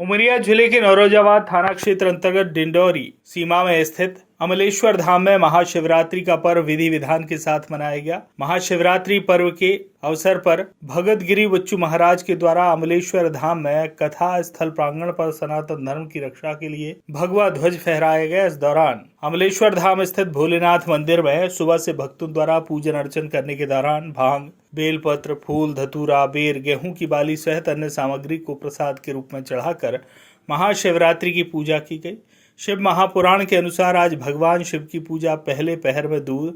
उमरिया जिले के नौरोजाबाद थाना क्षेत्र अंतर्गत डिंडौरी सीमा में स्थित अमलेश्वर धाम में महाशिवरात्रि का पर्व विधि विधान के साथ मनाया गया। महाशिवरात्रि पर्व के अवसर पर भगत गिरी बच्चू महाराज के द्वारा अमलेश्वर धाम में कथा स्थल प्रांगण पर सनातन धर्म की रक्षा के लिए भगवा ध्वज फहराया गया। इस दौरान अमलेश्वर धाम स्थित भोलेनाथ मंदिर में सुबह से भक्तों द्वारा पूजन अर्चन करने के दौरान भांग, बेलपत्र, फूल, धतूरा, बेर, गेहूं की बाली सहित अन्य सामग्री को प्रसाद के रूप में चढ़ाकर महाशिवरात्रि की पूजा की गई। शिव महापुराण के अनुसार आज भगवान शिव की पूजा पहले पहर में दूध,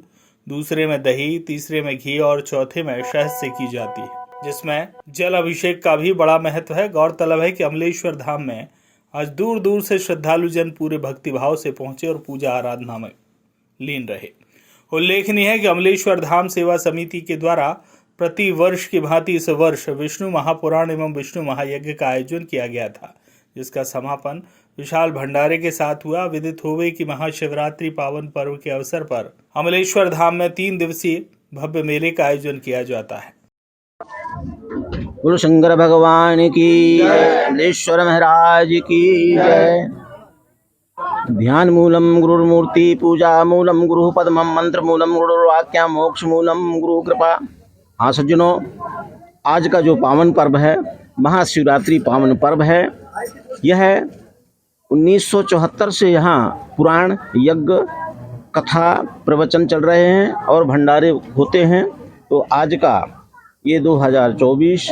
दूसरे में दही, तीसरे में घी और चौथे में शहद से की जाती है, जिसमें जल अभिषेक का भी बड़ा महत्व है। गौरतलब है कि अमलेश्वर धाम में आज दूर दूर से श्रद्धालु जन पूरे भक्तिभाव से पहुंचे और पूजा आराधना में लीन रहे। उल्लेखनीय है कि अमलेश्वर धाम सेवा समिति के द्वारा प्रति वर्ष की भांति इस वर्ष विष्णु महापुराण एवं विष्णु महायज्ञ का आयोजन किया गया था, जिसका समापन विशाल भंडारे के साथ हुआ। विदित होवे कि महाशिवरात्रि पावन पर्व के अवसर पर अमलेश्वर धाम में 3 दिवसीय भव्य मेले का आयोजन किया जाता है। गुरु शंकर भगवान की जय, अमलेश्वर महाराज की जय। ध्यान मूलम गुरुर्मूर्ति पूजा मूलम गुरु पद्मम मंत्र मूलम गुरुर्वाक्या मोक्ष मूलम गुरु कृपा। हाँ सज्जनों, आज का जो पावन पर्व है महाशिवरात्रि पावन पर्व है। यह 1974 से यहाँ पुराण, यज्ञ, कथा, प्रवचन चल रहे हैं और भंडारे होते हैं। तो आज का ये 2024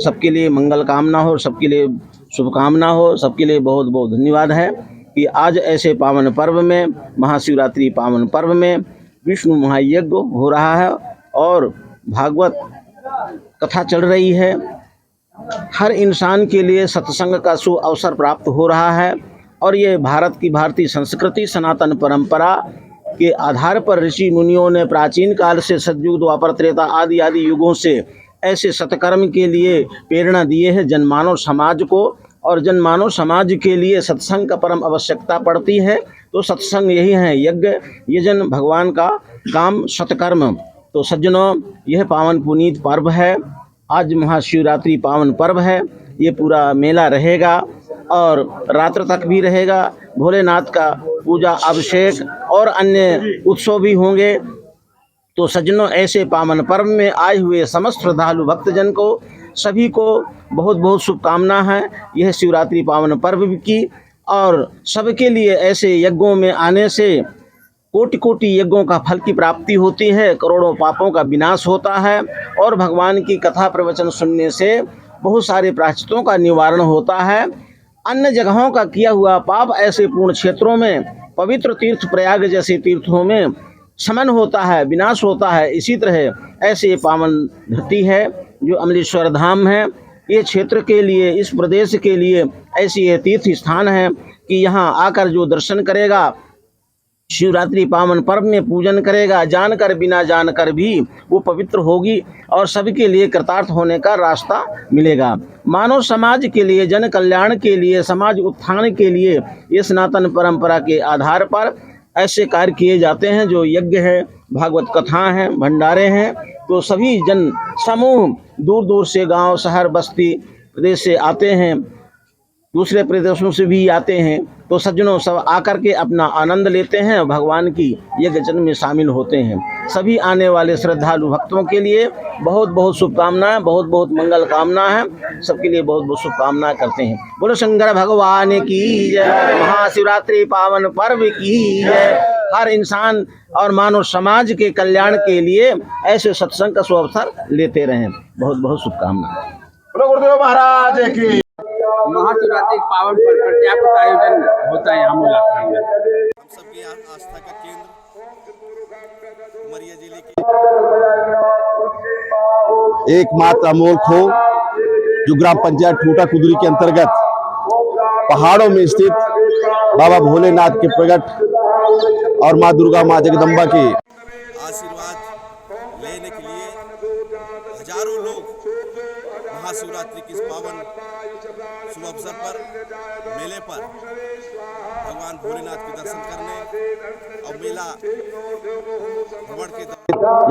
सबके लिए मंगल कामना हो, सबके लिए शुभकामना हो, सबके लिए बहुत बहुत धन्यवाद है कि आज ऐसे पावन पर्व में, महाशिवरात्रि पावन पर्व में विष्णु महायज्ञ हो रहा है और भागवत कथा चल रही है। हर इंसान के लिए सत्संग का सु अवसर प्राप्त हो रहा है और ये भारत की भारतीय संस्कृति सनातन परंपरा के आधार पर ऋषि मुनियों ने प्राचीन काल से सतयुग, द्वापर, त्रेता आदि आदि युगों से ऐसे सत्कर्म के लिए प्रेरणा दिए हैं जनमानव समाज को। और जनमानव समाज के लिए सत्संग का परम आवश्यकता पड़ती है। तो सत्संग यही है, यज्ञ, यजन, भगवान का काम, सत्कर्म। तो सज्जनों, यह पावन पुनीत पर्व है। आज महाशिवरात्रि पावन पर्व है। ये पूरा मेला रहेगा और रात्र तक भी रहेगा। भोलेनाथ का पूजा, अभिषेक और अन्य उत्सव भी होंगे। तो सज्जनों, ऐसे पावन पर्व में आए हुए समस्त श्रद्धालु भक्तजन को सभी को बहुत बहुत शुभकामना है यह शिवरात्रि पावन पर्व की। और सबके लिए ऐसे यज्ञों में आने से कोटि कोटि यज्ञों का फल की प्राप्ति होती है, करोड़ों पापों का विनाश होता है और भगवान की कथा प्रवचन सुनने से बहुत सारे प्रायश्चितों का निवारण होता है। अन्य जगहों का किया हुआ पाप ऐसे पूर्ण क्षेत्रों में, पवित्र तीर्थ प्रयाग जैसे तीर्थों में शमन होता है, विनाश होता है। इसी तरह ऐसे पावन धरती है जो अमलेश्वर धाम है। ये क्षेत्र के लिए, इस प्रदेश के लिए ऐसी ये तीर्थ स्थान है कि यहाँ आकर जो दर्शन करेगा, शिवरात्रि पावन पर्व में पूजन करेगा, जानकर बिना जानकर भी वो पवित्र होगी और सबके लिए कृतार्थ होने का रास्ता मिलेगा। मानव समाज के लिए, जन कल्याण के लिए, समाज उत्थान के लिए ये सनातन परंपरा के आधार पर ऐसे कार्य किए जाते हैं। जो यज्ञ है, भागवत कथा है, भंडारे हैं। तो सभी जन समूह दूर दूर से, गांव, शहर, बस्ती प्रदेश से आते हैं, दूसरे प्रदेशों से भी आते हैं। तो सज्जनों, सब आकर के अपना आनंद लेते हैं, भगवान की यज्ञ जन्म में शामिल होते हैं। सभी आने वाले श्रद्धालु भक्तों के लिए बहुत बहुत शुभकामनाएं, बहुत बहुत मंगल कामना है। सबके लिए बहुत बहुत शुभकामनाएं करते हैं। बोलो शंकर भगवान की जय, महाशिवरात्रि पावन पर्व की जय। हर इंसान और मानव समाज के कल्याण के लिए ऐसे सत्संग का सुअवसर लेते रहें। बहुत बहुत शुभकामनाएं। बोलो गुरुदेव महाराज की। महाशिवरात्रि पावन पर्व पर क्या कुछ आयोजन होता है यहाँ मुलाकात में? हम सबकी आस्था का केंद्र उमरिया जिले की एकमात्र अमोल खो जो ग्राम पंचायत ठूटा कुदरी के अंतर्गत पहाड़ों में स्थित बाबा भोलेनाथ के प्रगट और माँ दुर्गा, माँ जगदम्बा के आशीर्वाद लेने के लिए हजारों लोग महाशिवरात्रि की इस पावन शुभ अवसर पर, मेले पर भगवान भोलेनाथ के दर्शन करने और मेला भ्रमण के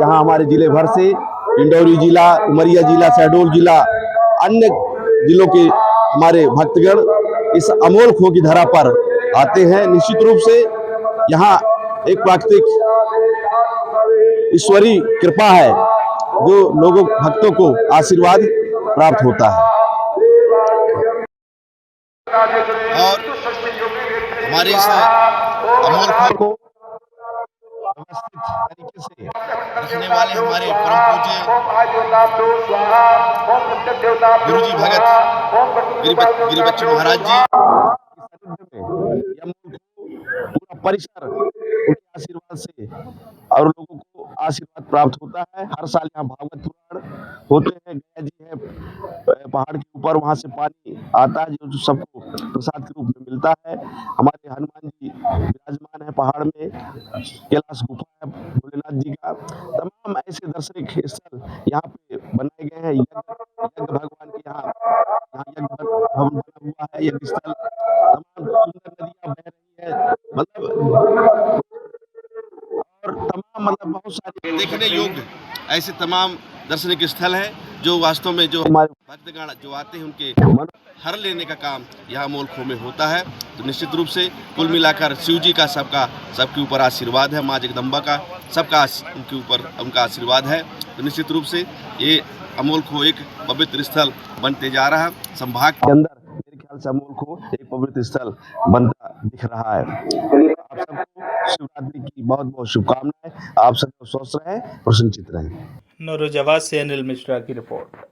यहाँ हमारे जिले भर से, डिंडौरी जिला, उमरिया जिला, शहडोल जिला, अन्य जिलों के हमारे भक्तगण इस अमोल खो की धरा पर आते हैं। निश्चित रूप से यहाँ एक प्राकृतिक ईश्वरीय कृपा है जो लोगों भक्तों को आशीर्वाद प्राप्त होता है। और हमारे इस अमोल खो को व्यवस्थित तरीके से रखने वाले हमारे परम पूज्य गुरुजी भगत गिरिबच्चू महाराज जी पूरा परिसर उनके आशीर्वाद से और लोगों को आशीर्वाद प्राप्त होता है। हर साल यहाँ भागवत पुराण होते हैं। गया जी है पहाड़ के ऊपर, वहां से पानी आता है जो सबको प्रसाद के रूप में मिलता है। हमारे हनुमान जी विराजमान है पहाड़ में, कैलाश गुफा है भोलेनाथ जी का। तमाम ऐसे दर्शनीय स्थल यहाँ पे बनाए गए हैं। यज्ञ भगवान के यहाँ यज्ञ भवन बना हुआ है, यज्ञ स्थल। तमाम सुंदर नदियां बह रही है, मतलब और तमाम बहुत सारे देखने योग्य ऐसे तमाम दर्शनीय स्थल हैं जो वास्तव में जो हमारे भक्तगण जो आते हैं उनके मन हर लेने का काम यहाँ अमोल खो में होता है। तो निश्चित रूप से कुल मिलाकर शिव जी का सबके ऊपर आशीर्वाद है, माँ जगदम्बा का सबका उनके ऊपर उनका आशीर्वाद है। तो निश्चित रूप से ये अमोल खो एक पवित्र स्थल बनते जा रहा है। संभाग के अंदर मेरे ख्याल से अमोल खो एक पवित्र स्थल बनता दिख रहा है। आप सबको शिवरात्रि की बहुत बहुत शुभकामनाएं। आप सब स्वस्थ रहें, प्रसन्नचित रहें। नौरोजाबाद से अनिल मिश्रा की रिपोर्ट।